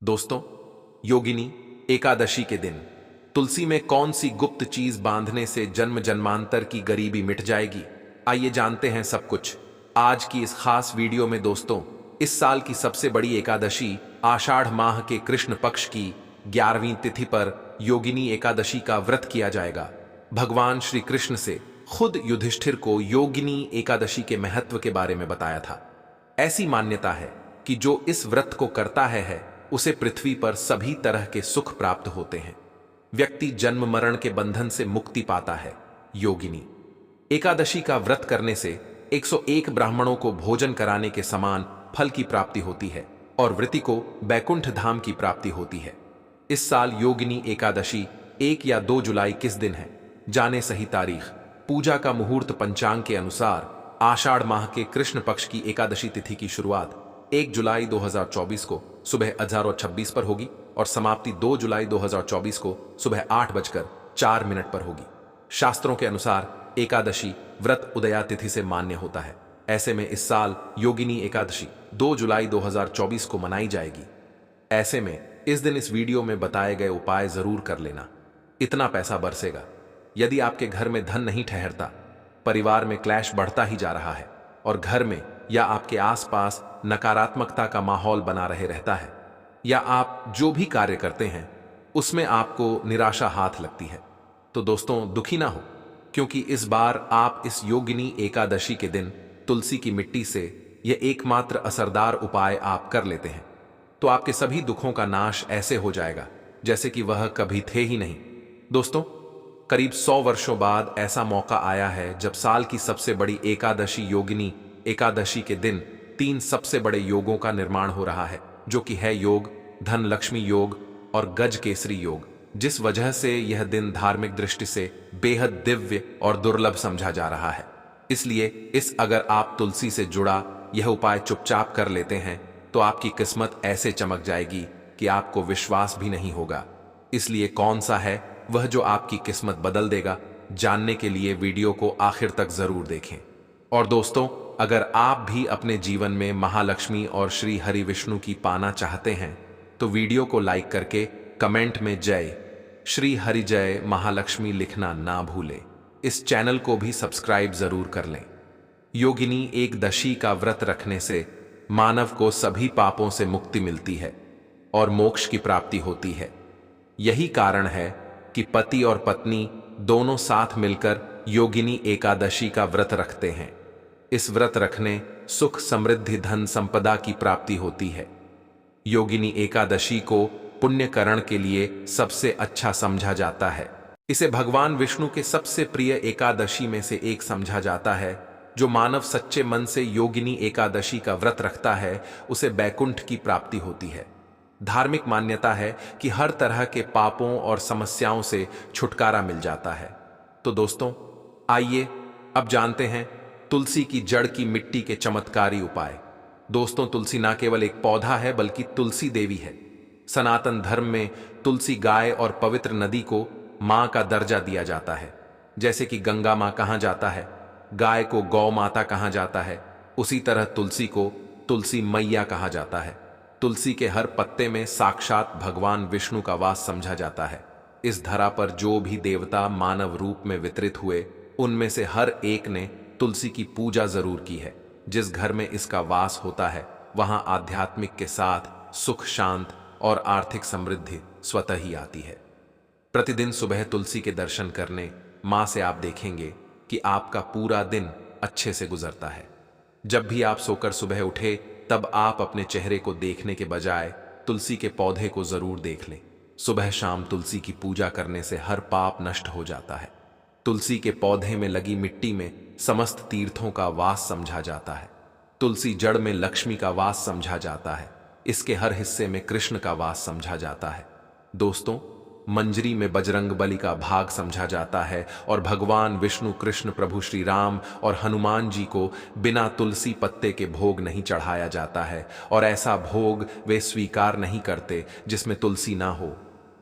दोस्तों, योगिनी एकादशी के दिन तुलसी में कौन सी गुप्त चीज बांधने से जन्म जन्मांतर की गरीबी मिट जाएगी? आइए जानते हैं सब कुछ आज की इस खास वीडियो में। दोस्तों, इस साल की सबसे बड़ी एकादशी आषाढ़ माह के कृष्ण पक्ष की 11वीं तिथि पर योगिनी एकादशी का व्रत किया जाएगा। भगवान श्री कृष्ण से खुद युधिष्ठिर को योगिनी एकादशी के महत्व के बारे में बताया था। ऐसी मान्यता है कि जो इस व्रत को करता है उसे पृथ्वी पर सभी तरह के सुख प्राप्त होते हैं। व्यक्ति जन्म मरण के बंधन से मुक्ति पाता है। योगिनी एकादशी का व्रत करने से 101 ब्राह्मणों को भोजन कराने के समान फल की प्राप्ति होती है और व्रती को बैकुंठ धाम की प्राप्ति होती है। इस साल योगिनी एकादशी 1 या 2 जुलाई किस दिन है, जाने सही तारीख। पूजा का मुहूर्त पंचांग के अनुसार आषाढ़ माह के कृष्ण पक्ष की एकादशी तिथि की शुरुआत 1 जुलाई 2024 को सुबह 11:26 पर होगी और समाप्ति 2 जुलाई 2024 को सुबह 8:04 पर होगी। शास्त्रों के अनुसार एकादशी व्रत उदया तिथि से मान्य होता है। ऐसे में इस साल योगिनी एकादशी 2 जुलाई 2024 को मनाई जाएगी। ऐसे में इस दिन इस वीडियो में बताए गए उपाय जरूर कर लेना। इतना पैसा बरसेगा। यदि आपके घर में धन नहीं ठहरता, परिवार में क्लैश बढ़ता ही जा रहा है और घर में या आपके आसपास नकारात्मकता का माहौल बना रहे रहता है, या आप जो भी कार्य करते हैं उसमें आपको निराशा हाथ लगती है, तो दोस्तों दुखी ना हो, क्योंकि इस बार आप इस योगिनी एकादशी के दिन तुलसी की मिट्टी से यह एकमात्र असरदार उपाय आप कर लेते हैं तो आपके सभी दुखों का नाश ऐसे हो जाएगा जैसे कि वह कभी थे ही नहीं। दोस्तों, करीब 100 वर्षों बाद ऐसा मौका आया है जब साल की सबसे बड़ी एकादशी योगिनी एकादशी के दिन 3 सबसे बड़े योगों का निर्माण हो रहा है, जो कि है योग, धन लक्ष्मी योग और गज केसरी योग, जिस वजह से यह दिन धार्मिक दृष्टि से बेहद दिव्य और दुर्लभ समझा जा रहा है। इसलिए अगर आप तुलसी से जुड़ा यह उपाय चुपचाप कर लेते हैं तो आपकी किस्मत ऐसे चमक जाएगी कि आपको विश्वास भी नहीं होगा। इसलिए कौन सा है वह जो आपकी किस्मत बदल देगा, जानने के लिए वीडियो को आखिर तक जरूर देखें। और दोस्तों, अगर आप भी अपने जीवन में महालक्ष्मी और श्री हरि विष्णु की पाना चाहते हैं तो वीडियो को लाइक करके कमेंट में जय श्री हरि जय महालक्ष्मी लिखना ना भूलें। इस चैनल को भी सब्सक्राइब जरूर कर लें। योगिनी एकदशी का व्रत रखने से मानव को सभी पापों से मुक्ति मिलती है और मोक्ष की प्राप्ति होती है। यही कारण है कि पति और पत्नी दोनों साथ मिलकर योगिनी एकादशी का व्रत रखते हैं। इस व्रत रखने सुख, समृद्धि, धन, संपदा की प्राप्ति होती है। योगिनी एकादशी को पुण्यकरण के लिए सबसे अच्छा समझा जाता है। इसे भगवान विष्णु के सबसे प्रिय एकादशी में से एक समझा जाता है। जो मानव सच्चे मन से योगिनी एकादशी का व्रत रखता है उसे बैकुंठ की प्राप्ति होती है। धार्मिक मान्यता है कि हर तरह के पापों और समस्याओं से छुटकारा मिल जाता है। तो दोस्तों, आइए अब जानते हैं तुलसी की जड़ की मिट्टी के चमत्कारी उपाय। दोस्तों, तुलसी ना केवल एक पौधा है बल्कि तुलसी देवी है। सनातन धर्म में तुलसी गाय और पवित्र नदी को मां का दर्जा दिया जाता है। जैसे कि गंगा मां कहा जाता है, गाय को गौ माता कहा जाता है, उसी तरह तुलसी को तुलसी मैया कहा जाता है। तुलसी के हर पत्ते में साक्षात भगवान विष्णु का वास समझा जाता है। इस धरा पर जो भी देवता मानव रूप में वितरित हुए, उनमें से हर एक ने तुलसी की पूजा जरूर की है। जिस घर में इसका वास होता है वहां आध्यात्मिक के साथ सुख, शांत और आर्थिक समृद्धि स्वतः ही आती है। प्रतिदिन सुबह तुलसी के दर्शन करने मां से आप देखेंगे कि आपका पूरा दिन अच्छे से गुजरता है। जब भी आप सोकर सुबह उठे तब आप अपने चेहरे को देखने के बजाय तुलसी के पौधे को जरूर देख लें। सुबह शाम तुलसी की पूजा करने से हर पाप नष्ट हो जाता है। तुलसी के पौधे में लगी मिट्टी में समस्त तीर्थों का वास समझा जाता है। तुलसी जड़ में लक्ष्मी का वास समझा जाता है। इसके हर हिस्से में कृष्ण का वास समझा जाता है। दोस्तों, मंजरी में बजरंग बली का भाग समझा जाता है और भगवान विष्णु, कृष्ण, प्रभु श्री राम और हनुमान जी को बिना तुलसी पत्ते के भोग नहीं चढ़ाया जाता है और ऐसा भोग वे स्वीकार नहीं करते जिसमें तुलसी ना हो।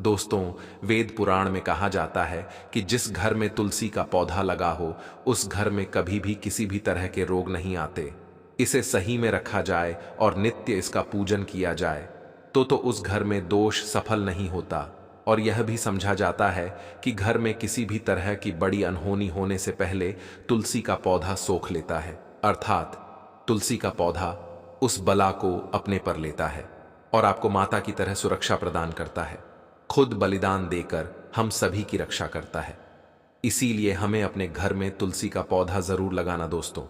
दोस्तों, वेद पुराण में कहा जाता है कि जिस घर में तुलसी का पौधा लगा हो उस घर में कभी भी किसी भी तरह के रोग नहीं आते। इसे सही में रखा जाए और नित्य इसका पूजन किया जाए तो उस घर में दोष सफल नहीं होता। और यह भी समझा जाता है कि घर में किसी भी तरह की बड़ी अनहोनी होने से पहले तुलसी का पौधा सोख लेता है, अर्थात तुलसी का पौधा उस बला को अपने पर लेता है और आपको माता की तरह सुरक्षा प्रदान करता है। खुद बलिदान देकर हम सभी की रक्षा करता है। इसीलिए हमें अपने घर में तुलसी का पौधा जरूर लगाना दोस्तों।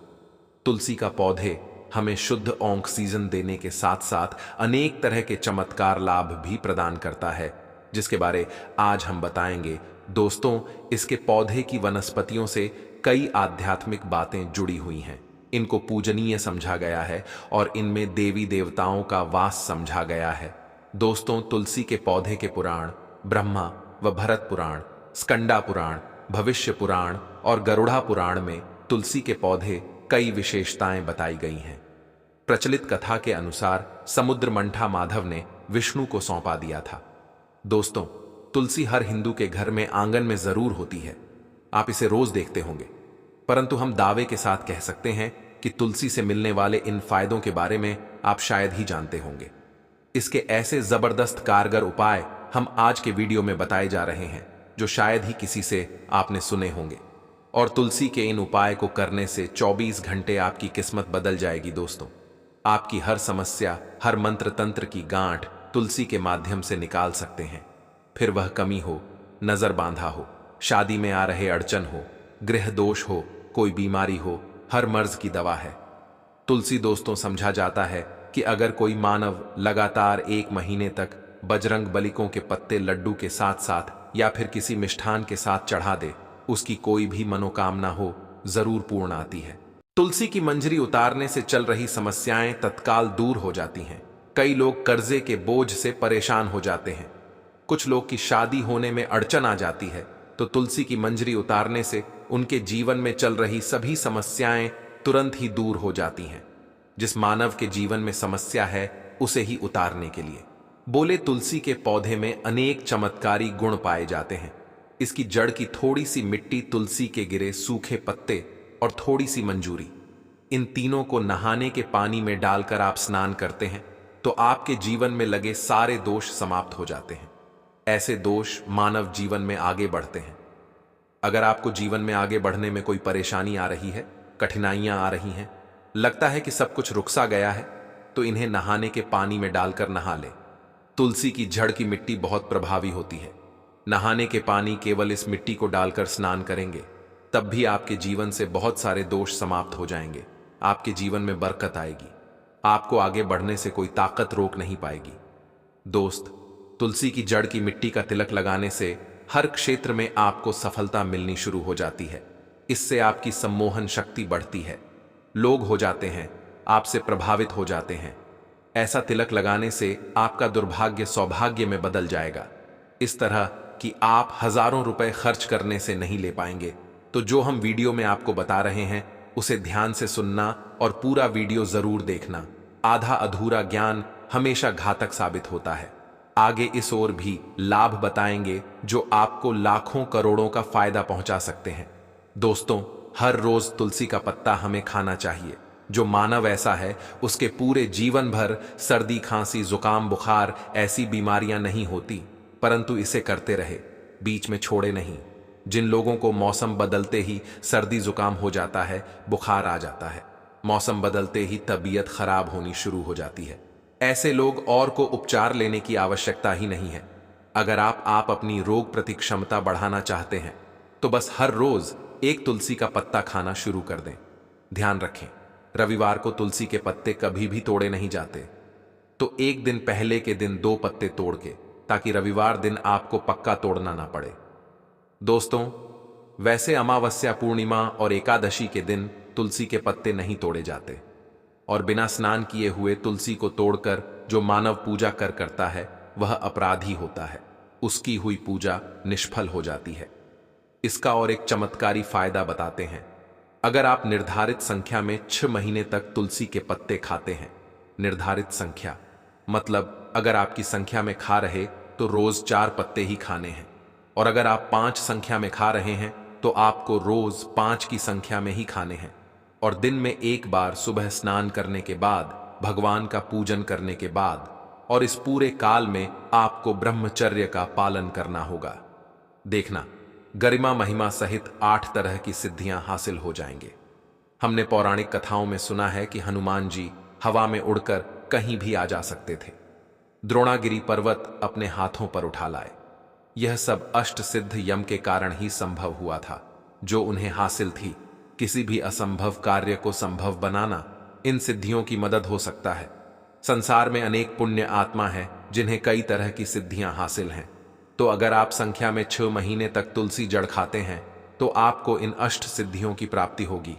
तुलसी का पौधे हमें शुद्ध ऑक्सीजन देने के साथ साथ अनेक तरह के चमत्कार लाभ भी प्रदान करता है, जिसके बारे आज हम बताएंगे। दोस्तों, इसके पौधे की वनस्पतियों से कई आध्यात्मिक बातें जुड़ी हुई हैं। इनको पूजनीय समझा गया है और इनमें देवी देवताओं का वास समझा गया है। दोस्तों, तुलसी के पौधे के पुराण ब्रह्मा व भरत पुराण, स्कंदा पुराण, भविष्य पुराण और गरुड़ा पुराण में तुलसी के पौधे कई विशेषताएं बताई गई हैं। प्रचलित कथा के अनुसार समुद्र मंठा माधव ने विष्णु को सौंपा दिया था। दोस्तों, तुलसी हर हिंदू के घर में आंगन में जरूर होती है। आप इसे रोज देखते होंगे, परंतु हम दावे के साथ कह सकते हैं कि तुलसी से मिलने वाले इन फायदों के बारे में आप शायद ही जानते होंगे। इसके ऐसे जबरदस्त कारगर उपाय हम आज के वीडियो में बताए जा रहे हैं, जो शायद ही किसी से आपने सुने होंगे। और तुलसी के इन उपाय को करने से 24 घंटे आपकी किस्मत बदल जाएगी दोस्तों। आपकी हर समस्या, हर मंत्र तंत्र की गांठ तुलसी के माध्यम से निकाल सकते हैं। फिर वह कमी हो, नजर बांधा हो, शादी में आ रहे अड़चन हो, गृह दोष हो, कोई बीमारी हो, हर मर्ज की दवा है तुलसी। दोस्तों, समझा जाता है कि अगर कोई मानव लगातार 1 महीने तक बजरंग बलिकों के पत्ते लड्डू के साथ साथ या फिर किसी मिष्ठान के साथ चढ़ा दे, उसकी कोई भी मनोकामना हो जरूर पूर्ण आती है। तुलसी की मंजरी उतारने से चल रही समस्याएं तत्काल दूर हो जाती हैं। कई लोग कर्जे के बोझ से परेशान हो जाते हैं। कुछ लोग की शादी होने में अड़चन आ जाती है, तो तुलसी की मंजरी उतारने से उनके जीवन में चल रही सभी समस्याएं तुरंत ही दूर हो जाती हैं। जिस मानव के जीवन में समस्या है, उसे ही उतारने के लिए बोले तुलसी के पौधे में अनेक चमत्कारी गुण पाए जाते हैं। इसकी जड़ की थोड़ी सी मिट्टी, तुलसी के गिरे सूखे पत्ते और थोड़ी सी मंजूरी, इन तीनों को नहाने के पानी में डालकर आप स्नान करते हैं तो आपके जीवन में लगे सारे दोष समाप्त हो जाते हैं। ऐसे दोष मानव जीवन में आगे बढ़ते हैं। अगर आपको जीवन में आगे बढ़ने में कोई परेशानी आ रही है, कठिनाइयां आ रही हैं, लगता है कि सब कुछ रुक सा गया है, तो इन्हें नहाने के पानी में डालकर नहा ले। तुलसी की जड़ की मिट्टी बहुत प्रभावी होती है। नहाने के पानी केवल इस मिट्टी को डालकर स्नान करेंगे, तब भी आपके जीवन से बहुत सारे दोष समाप्त हो जाएंगे। आपके जीवन में बरकत आएगी। आपको आगे बढ़ने से कोई ताकत रोक नहीं पाएगी। दोस्त, तुलसी की जड़ की मिट्टी का तिलक लगाने से हर क्षेत्र में आपको सफलता मिलनी शुरू हो जाती है। इससे आपकी सम्मोहन शक्ति बढ़ती है। लोग हो जाते हैं, आपसे प्रभावित हो जाते हैं। ऐसा तिलक लगाने से आपका दुर्भाग्य सौभाग्य में बदल जाएगा। इस तरह कि आप हजारों रुपए खर्च करने से नहीं ले पाएंगे। तो जो हम वीडियो में आपको बता रहे हैं, उसे ध्यान से सुनना और पूरा वीडियो जरूर देखना। आधा अधूरा ज्ञान हमेशा घातक साबित होता है। आगे इस ओर भी लाभ बताएंगे जो आपको लाखों करोड़ों का फायदा पहुंचा सकते हैं। दोस्तों, हर रोज तुलसी का पत्ता हमें खाना चाहिए। जो मानव ऐसा है, उसके पूरे जीवन भर सर्दी, खांसी, जुकाम, बुखार ऐसी बीमारियां नहीं होती, परंतु इसे करते रहे, बीच में छोड़े नहीं। जिन लोगों को मौसम बदलते ही सर्दी जुकाम हो जाता है, बुखार आ जाता है, मौसम बदलते ही तबीयत खराब होनी शुरू हो जाती है, ऐसे लोग और को उपचार लेने की आवश्यकता ही नहीं है। अगर आप अपनी रोग प्रतिक्षमता बढ़ाना चाहते हैं, तो बस हर रोज एक तुलसी का पत्ता खाना शुरू कर दें। ध्यान रखें, रविवार को तुलसी के पत्ते कभी भी तोड़े नहीं जाते, तो एक दिन पहले के दिन 2 पत्ते तोड़ के, ताकि रविवार दिन आपको पक्का तोड़ना ना पड़े। दोस्तों, वैसे अमावस्या, पूर्णिमा और एकादशी के दिन तुलसी के पत्ते नहीं तोड़े जाते, और बिना स्नान किए हुए तुलसी को तोड़कर जो मानव पूजा करता है, वह अपराधी होता है। उसकी हुई पूजा निष्फल हो जाती है। इसका और एक चमत्कारी फायदा बताते हैं। अगर आप निर्धारित संख्या में 6 महीने तक तुलसी के पत्ते खाते हैं, निर्धारित संख्या मतलब अगर आपकी संख्या में खा रहे तो रोज 4 पत्ते ही खाने हैं, और अगर आप 5 संख्या में खा रहे हैं तो आपको रोज 5 की संख्या में ही खाने हैं। और दिन में एक बार सुबह स्नान करने के बाद, भगवान का पूजन करने के बाद, और इस पूरे काल में आपको ब्रह्मचर्य का पालन करना होगा। देखना, गरिमा महिमा सहित 8 तरह की सिद्धियां हासिल हो जाएंगे। हमने पौराणिक कथाओं में सुना है कि हनुमान जी हवा में उड़कर कहीं भी आ जा सकते थे। द्रोणागिरी पर्वत अपने हाथों पर उठा लाए। यह सब अष्ट सिद्ध यम के कारण ही संभव हुआ था, जो उन्हें हासिल थी। किसी भी असंभव कार्य को संभव बनाना इन सिद्धियों की मदद हो सकता है। संसार में अनेक पुण्य आत्मा हैं जिन्हें कई तरह की सिद्धियां हासिल हैं। तो अगर आप संख्या में 6 महीने तक तुलसी जड़ खाते हैं तो आपको इन अष्ट सिद्धियों की प्राप्ति होगी।